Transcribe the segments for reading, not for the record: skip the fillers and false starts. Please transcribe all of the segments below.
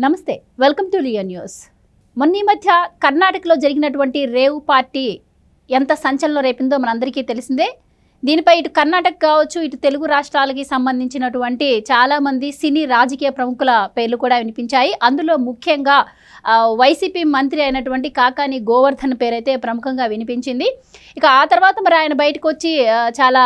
నమస్తే, welcome to Leo news. మొన్న ఈ మధ్య కర్ణాటకలో జరిగినటువంటి రేవ్ పార్టీ ఎంత సంచలనం రేపిందో మనందరికీ తెలిసిందే. దీనిపై ఇటు కర్ణాటక కావచ్చు, ఇటు తెలుగు రాష్ట్రాలకి సంబంధించినటువంటి చాలామంది సినీ రాజకీయ ప్రముఖుల పేర్లు కూడా వినిపించాయి. అందులో ముఖ్యంగా వైసీపీ మంత్రి అయినటువంటి కాకాని గోవర్ధన్ పేరైతే ప్రముఖంగా వినిపించింది. ఇక ఆ తర్వాత మరి ఆయన బయటకు వచ్చి చాలా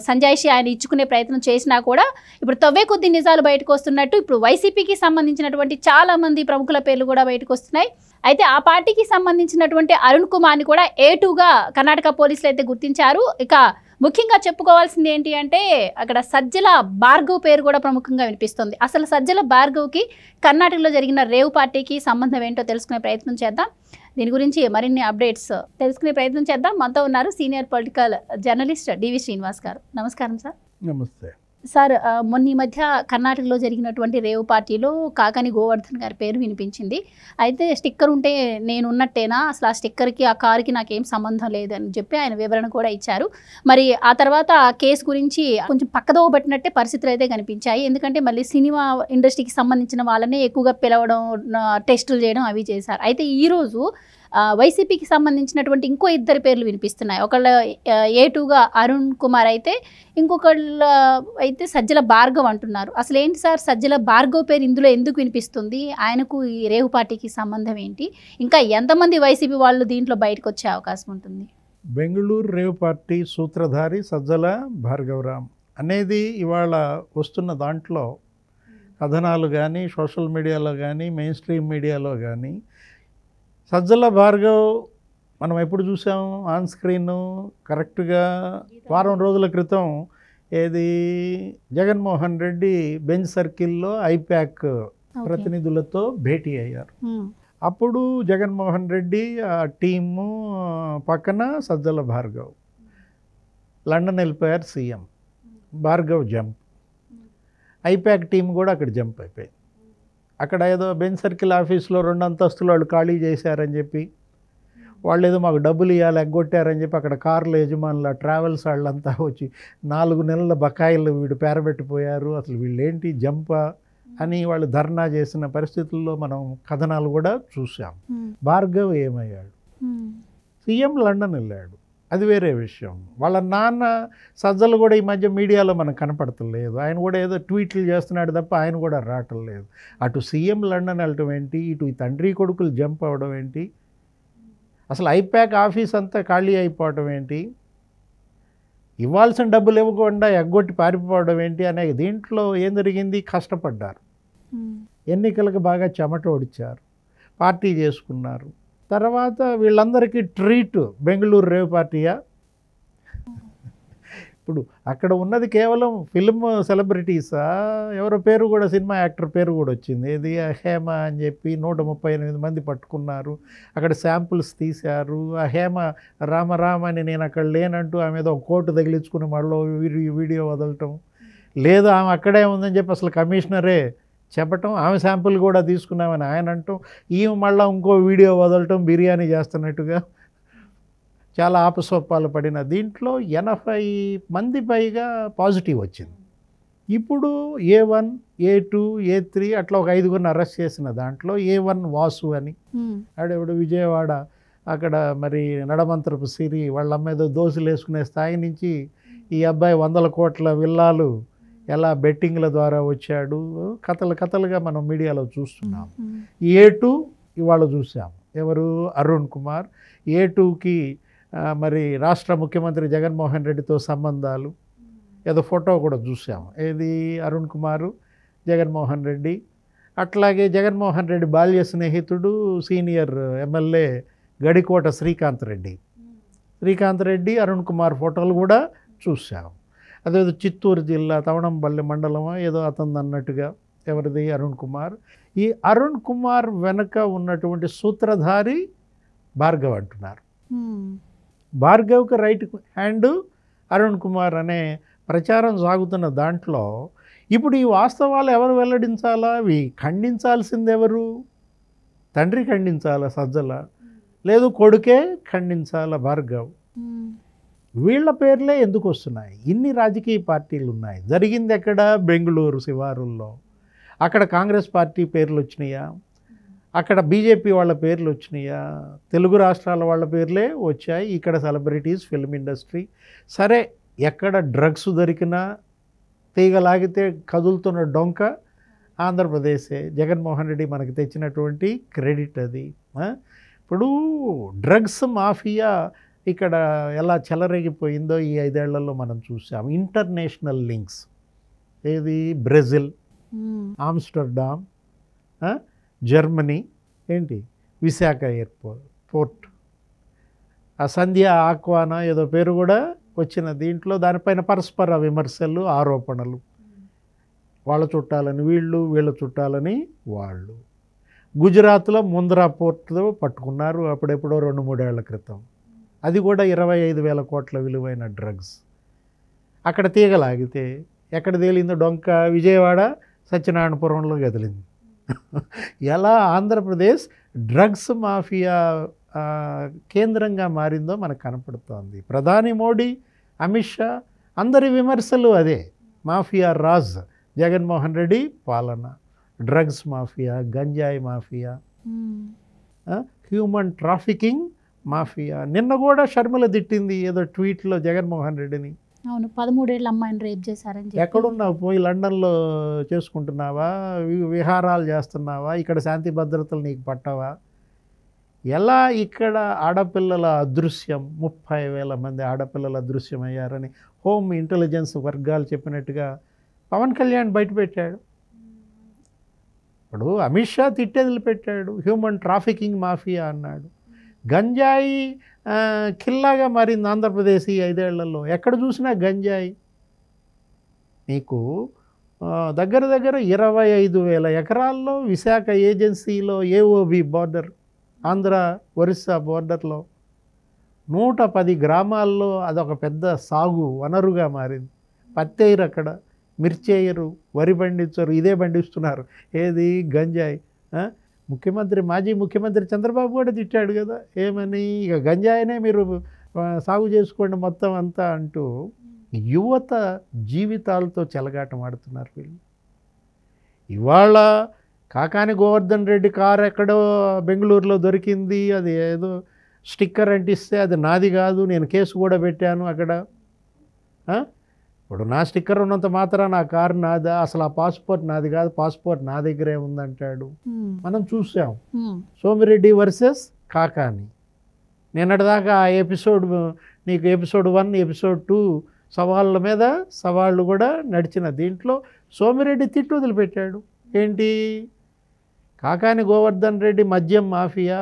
సంజాయిషి ఆయన ఇచ్చుకునే ప్రయత్నం చేసినా కూడా ఇప్పుడు తవ్వే కొద్ది నిజాలు బయటకు వస్తున్నట్టు ఇప్పుడు వైసీపీకి సంబంధించినటువంటి చాలామంది ప్రముఖుల పేర్లు కూడా బయటకు వస్తున్నాయి. అయితే ఆ పార్టీకి సంబంధించినటువంటి అరుణ్ కుమార్ని కూడా A2గా కర్ణాటక పోలీసులు అయితే గుర్తించారు. ఇక ముఖ్యంగా చెప్పుకోవాల్సింది ఏంటి అంటే అక్కడ సజ్జల భార్గవ్ పేరు కూడా ప్రముఖంగా వినిపిస్తుంది. అసలు సజ్జల భార్గవ్కి కర్ణాటకలో జరిగిన రేవ్ పార్టీకి సంబంధం ఏంటో తెలుసుకునే ప్రయత్నం చేద్దాం. దీని గురించి మరిన్ని అప్డేట్స్ తెలుసుకునే ప్రయత్నం చేద్దాం. మనతో ఉన్నారు సీనియర్ పొలిటికల్ జర్నలిస్ట్ డివి శ్రీనివాస్ గారు. నమస్కారం సార్. నమస్తే సార్, మొన్న ఈ మధ్య కర్ణాటకలో జరిగినటువంటి రేవ్ పార్టీలో కాకాని గోవర్ధన్ గారి పేరు వినిపించింది. అయితే స్టిక్కర్ ఉంటే నేను ఉన్నట్టేనా, అసలు ఆ స్టిక్కర్కి ఆ కారుకి నాకేం సంబంధం లేదని చెప్పి ఆయన వివరణ కూడా ఇచ్చారు. మరి ఆ తర్వాత ఆ కేసు గురించి కొంచెం పక్కదోవ పట్టినట్టే పరిస్థితులు అయితే కనిపించాయి. ఎందుకంటే మళ్ళీ సినిమా ఇండస్ట్రీకి సంబంధించిన వాళ్ళనే ఎక్కువగా పిలవడం, టెస్టులు చేయడం అవి చేశారు. అయితే ఈరోజు వైసీపీకి సంబంధించినటువంటి ఇంకో ఇద్దరు పేర్లు వినిపిస్తున్నాయి. ఒకళ్ళు A2గా అరుణ్ కుమార్ అయితే, ఇంకొకళ్ళు అయితే సజ్జల భార్గవ్ అంటున్నారు. అసలు ఏంటి సార్, సజ్జల భార్గవ్ పేరు ఇందులో ఎందుకు వినిపిస్తుంది? ఆయనకు ఈ రేవు పార్టీకి సంబంధం ఏంటి? ఇంకా ఎంతమంది వైసీపీ వాళ్ళు దీంట్లో బయటకు వచ్చే అవకాశం ఉంటుంది? బెంగళూరు రేవ్ పార్టీ సూత్రధారి సజ్జల భార్గవరామ్ అనేది ఇవాళ వస్తున్న దాంట్లో కథనాలు కానీ, సోషల్ మీడియాలో కానీ, మెయిన్ స్ట్రీమ్ మీడియాలో కానీ సజ్జల భార్గవ్ మనం ఎప్పుడు చూసాం ఆన్ స్క్రీన్ కరెక్ట్గా వారం రోజుల క్రితం ఏది జగన్మోహన్ రెడ్డి బెంచ్ సర్కిల్లో ఐప్యాక్ ప్రతినిధులతో భేటీ అయ్యారు. అప్పుడు జగన్మోహన్ రెడ్డి ఆ టీము పక్కన సజ్జల భార్గవ్ లండన్ వెళ్ళిపోయారు. CM Bhargav jump, I-PAC team కూడా అక్కడ జంప్ అయిపోయింది. అక్కడ ఏదో బెంచ్ సర్కిల్ ఆఫీస్లో 2 అంతస్తులు వాళ్ళు ఖాళీ చేశారని చెప్పి, వాళ్ళు ఏదో మాకు డబ్బులు ఇవ్వాలి ఎగ్గొట్టారని చెప్పి అక్కడ కార్ల యజమానుల ట్రావెల్స్ వాళ్ళంతా వచ్చి 4 నెలల బకాయిలు వీడు పేరబెట్టిపోయారు, అసలు వీళ్ళేంటి జంపా అని వాళ్ళు ధర్నా చేసిన పరిస్థితుల్లో మనం కథనాలు కూడా చూసాం. భార్గవ్ ఏమయ్యాడు? సీఎం లండన్ వెళ్ళాడు, అది వేరే విషయం. వాళ్ళ నాన్న సజ్జలు కూడా ఈ మధ్య మీడియాలో మనకు కనపడతలేదు. ఆయన కూడా ఏదో ట్వీట్లు చేస్తున్నాడు తప్ప ఆయన కూడా రావటం లేదు. అటు సీఎం లండన్ వెళ్ళటం ఏంటి, ఇటు ఈ తండ్రి కొడుకులు జంప్ అవ్వడం ఏంటి, అసలు ఐప్యాక్ ఆఫీస్ అంతా ఖాళీ అయిపోవడం ఏంటి, ఇవ్వాల్సిన డబ్బులు ఇవ్వకుండా ఎగ్గొట్టి పారిపోవడం ఏంటి అనే దీంట్లో ఏం జరిగింది? కష్టపడ్డారు, ఎన్నికలకు బాగా చెమట ఒడిచారు, పార్టీ చేసుకున్నారు. తర్వాత వీళ్ళందరికీ ట్రీట్ బెంగళూరు రేవ్ పార్టీయా? ఇప్పుడు అక్కడ ఉన్నది కేవలం ఫిల్మ్ సెలబ్రిటీసా? ఎవరో పేరు కూడా, సినిమా యాక్టర్ పేరు కూడా వచ్చింది, ఏది హేమ అని చెప్పి 138 మంది పట్టుకున్నారు. అక్కడ శాంపుల్స్ తీశారు. ఆ హేమ రామ అని నేను అక్కడ లేనంటూ ఆమె ఏదో కోర్టు తగిలించుకుని మళ్ళీ వీడియో వదలటం, లేదు ఆమె అక్కడే ఉందని చెప్పి అసలు కమిషనరే చెప్పటం, ఆమె శాంపుల్ కూడా తీసుకున్నామని ఆయన అంటాం, ఈమె మళ్ళీ ఇంకో వీడియో వదలటం బిర్యానీ చేస్తున్నట్టుగా చాలా ఆపసోపాలు పడిన దీంట్లో 80 మంది పైగా పాజిటివ్ వచ్చింది. ఇప్పుడు A1, A2, A3 అట్లా ఒక 5గురిని అరెస్ట్ చేసిన దాంట్లో A1 వాసు అని ఆడెవడు విజయవాడ అక్కడ మరి నడమంత్రపు సిరి వాళ్ళ అమ్మేదో దోశలు వేసుకునే స్థాయి నుంచి ఈ అబ్బాయి 100 కోట్ల విల్లాలు ఎలా బెట్టింగ్ల ద్వారా వచ్చాడు, కథలుగా మనం మీడియాలో చూస్తున్నాం. A2 ఇవాళ చూసాం, ఎవరు? అరుణ్ కుమార్. A2కి మరి రాష్ట్ర ముఖ్యమంత్రి జగన్మోహన్ రెడ్డితో సంబంధాలు, ఏదో ఫోటో కూడా చూసాం, ఏది అరుణ్ కుమారు జగన్మోహన్ రెడ్డి. అట్లాగే జగన్మోహన్ రెడ్డి బాల్య స్నేహితుడు సీనియర్ ఎమ్మెల్యే గడికోట శ్రీకాంత్ రెడ్డి అరుణ్ కుమార్ ఫోటోలు కూడా చూసాం. అదేదో చిత్తూరు జిల్లా తవణంపల్లి మండలమో ఏదో అతను అన్నట్టుగా, ఎవరిది? అరుణ్ కుమార్. ఈ అరుణ్ కుమార్ వెనక ఉన్నటువంటి సూత్రధారి భార్గవ్ అంటున్నారు. భార్గవ్కి రైట్ హ్యాండ్ అరుణ్ కుమార్ అనే ప్రచారం సాగుతున్న దాంట్లో ఇప్పుడు ఈ వాస్తవాలు ఎవరు వెల్లడించాలా? అవి ఖండించాల్సింది ఎవరు? తండ్రి ఖండించాలా సజ్జల, లేదు కొడుకే ఖండించాలా భార్గవ్? వీళ్ళ పేర్లే ఎందుకు వస్తున్నాయి? ఇన్ని రాజకీయ పార్టీలు ఉన్నాయి, జరిగింది ఎక్కడ? బెంగళూరు శివారుల్లో. అక్కడ కాంగ్రెస్ పార్టీ పేర్లు వచ్చినాయా, అక్కడ బీజేపీ వాళ్ళ పేర్లు వచ్చినాయా, తెలుగు రాష్ట్రాల వాళ్ళ పేర్లే వచ్చాయి. ఇక్కడ సెలబ్రిటీస్, ఫిల్మ్ ఇండస్ట్రీ. సరే, ఎక్కడ డ్రగ్స్ దొరికినా తీగలాగితే కదులుతున్న డొంక ఆంధ్రప్రదేశే. జగన్మోహన్ రెడ్డి మనకి తెచ్చినటువంటి క్రెడిట్ అది. ఇప్పుడు డ్రగ్స్ మాఫియా ఇక్కడ ఎలా చెలరేగిపోయిందో ఈ 5 ఏళ్లలో మనం చూసాం. ఇంటర్నేషనల్ లింక్స్, ఏది బ్రెజిల్, ఆమ్స్టర్డామ్, జర్మనీ, ఏంటి విశాఖ పోర్ట్, ఆ సంధ్య ఆక్వానా ఏదో పేరు కూడా వచ్చిన దీంట్లో దానిపైన పరస్పర విమర్శలు, ఆరోపణలు. వాళ్ళ చుట్టాలని వీళ్ళు, వీళ్ళ చుట్టాలని వాళ్ళు. గుజరాత్లో ముంద్రా పోర్ట్తో పట్టుకున్నారు అప్పుడెప్పుడో 2-3 ఏళ్ల క్రితం. అది కూడా 25,000 కోట్ల విలువైన డ్రగ్స్. అక్కడ తీగలాగితే ఎక్కడ తేలిందో డొంక విజయవాడ సత్యనారాయణపురంలో కదిలింది. ఎలా ఆంధ్రప్రదేశ్ డ్రగ్స్ మాఫియా కేంద్రంగా మారిందో మనకు కనపడుతోంది. ప్రధాని మోడీ, అమిత్ షా అందరి విమర్శలు అదే. మాఫియా రాజ్ జగన్మోహన్ రెడ్డి పాలన, డ్రగ్స్ మాఫియా, గంజాయి మాఫియా, హ్యూమన్ ట్రాఫికింగ్ మాఫియా. నిన్న కూడా షర్మిల తిట్టింది ఏదో ట్వీట్లో జగన్మోహన్ రెడ్డిని. అవును, 13 ఏళ్ళ అమ్మాయిని రేప్ చేశారని. ఎక్కడున్నావు? పోయి లండన్లో చేసుకుంటున్నావా, విహారాలు చేస్తున్నావా, ఇక్కడ శాంతి భద్రతలు నీకు పట్టవా? ఎలా ఇక్కడ ఆడపిల్లల అదృశ్యం, 30,000 మంది ఆడపిల్లల అదృశ్యం అయ్యారని హోమ్ ఇంటెలిజెన్స్ వర్గాలు చెప్పినట్టుగా పవన్ కళ్యాణ్ బయటపెట్టాడు. ఇప్పుడు అమిత్ షా తిట్టేదిలు పెట్టాడు, హ్యూమన్ ట్రాఫికింగ్ మాఫియా అన్నాడు. గంజాయి కిల్లాగా మారింది ఆంధ్రప్రదేశ్ ఈ 5 ఏళ్లలో. ఎక్కడ చూసినా గంజాయి. నీకు దగ్గర 25,000 ఎకరాల్లో విశాఖ ఏజెన్సీలో ఏఓబి బార్డర్, ఆంధ్ర ఒరిస్సా బోర్డర్లో 110 గ్రామాల్లో అదొక పెద్ద సాగు వనరుగా మారింది. పత్తేరు, అక్కడ మిర్చేయరు, వరి పండించరు, ఇదే పండిస్తున్నారు. ఏది గంజాయి. మాజీ ముఖ్యమంత్రి చంద్రబాబు కూడా తిట్టాడు కదా, ఏమని, ఇక గంజాయినే మీరు సాగు చేసుకోండి మొత్తం అంతా అంటూ. యువత జీవితాలతో చెలగాటం ఆడుతున్నారు వీళ్ళు. ఇవాళ కాకాని గోవర్ధన్ రెడ్డి కారు ఎక్కడో బెంగళూరులో దొరికింది, అది ఏదో స్టిక్కర్ అంటిస్తే అది నాది కాదు, నేను కేసు కూడా పెట్టాను అక్కడ. ఇప్పుడు నా స్టిక్కర్ ఉన్నంత మాత్రం నా కారు నాదా, అసలు ఆ పాస్పోర్ట్ నాది కాదు, పాస్పోర్ట్ నా దగ్గరే ఉందంటాడు. మనం చూసాం సోమిరెడ్డి వర్సెస్ కాకాని. నిన్నటిదాకా ఆ ఎపిసోడ్, నీకు ఎపిసోడ్ 1, ఎపిసోడ్ 2 సవాళ్ళ మీద సవాళ్ళు కూడా నడిచిన దీంట్లో సోమిరెడ్డి తిట్టు వదిలిపెట్టాడు. ఏంటి, కాకాని గోవర్ధన్ రెడ్డి మద్యం మాఫియా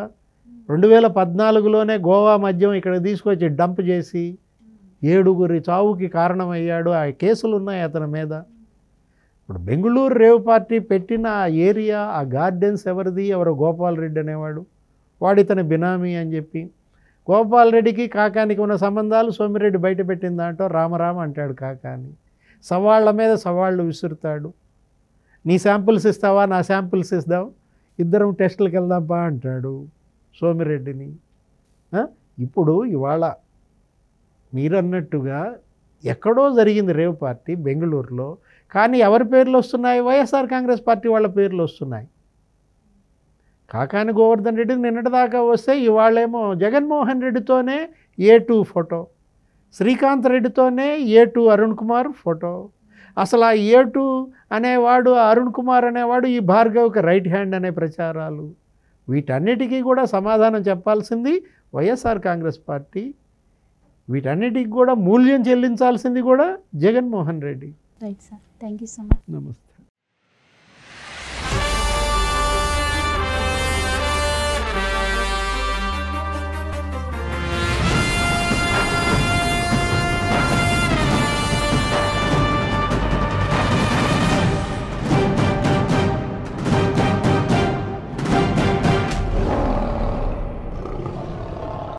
2014లోనే గోవా మద్యం ఇక్కడ తీసుకొచ్చి డంప్ చేసి 7 చావుకి కారణమయ్యాడు. ఆ కేసులు ఉన్నాయి అతని మీద. ఇప్పుడు బెంగళూరు రేవ్ పార్టీ పెట్టిన ఆ ఏరియా, ఆ గార్డెన్స్ ఎవరిది, ఎవరో గోపాల్ రెడ్డి అనేవాడు, వాడు ఇతని బినామీ అని చెప్పి గోపాల్ రెడ్డికి కాకానికి ఉన్న సంబంధాలు సోమిరెడ్డి బయట పెట్టిన దాంట్లో రామరామ అంటాడు కాకాని. సవాళ్ళ మీద సవాళ్ళు విసురుతాడు. నీ శాంపుల్స్ ఇస్తావా, నా శాంపుల్స్ ఇద్దాం, ఇద్దరం టెస్టులకు వెళ్దాంపా అంటాడు సోమిరెడ్డిని. ఇప్పుడు ఇవాళ మీరన్నట్టుగా ఎక్కడో జరిగింది రేవ్ పార్టీ బెంగళూరులో, కానీ ఎవరి పేర్లు వస్తున్నాయి? వైఎస్ఆర్ కాంగ్రెస్ పార్టీ వాళ్ళ పేర్లు వస్తున్నాయి. కాకాని గోవర్ధన్ రెడ్డి నిన్నటిదాకా వస్తే ఇవాళేమో జగన్మోహన్ రెడ్డితోనే A2 ఫోటో, శ్రీకాంత్ రెడ్డితోనే A2 అరుణ్ కుమార్ ఫోటో. అసలు ఆ A2 అనేవాడు, అరుణ్ కుమార్ అనేవాడు ఈ భార్గవ్కి రైట్ హ్యాండ్ అనే ప్రచారాలు. వీటన్నిటికీ కూడా సమాధానం చెప్పాల్సింది వైఎస్ఆర్ కాంగ్రెస్ పార్టీ. వీటన్నిటికి కూడా మూల్యం చెల్లించాల్సింది కూడా Jaganmohan Reddy. Right sir, thank you so much. నమస్తే.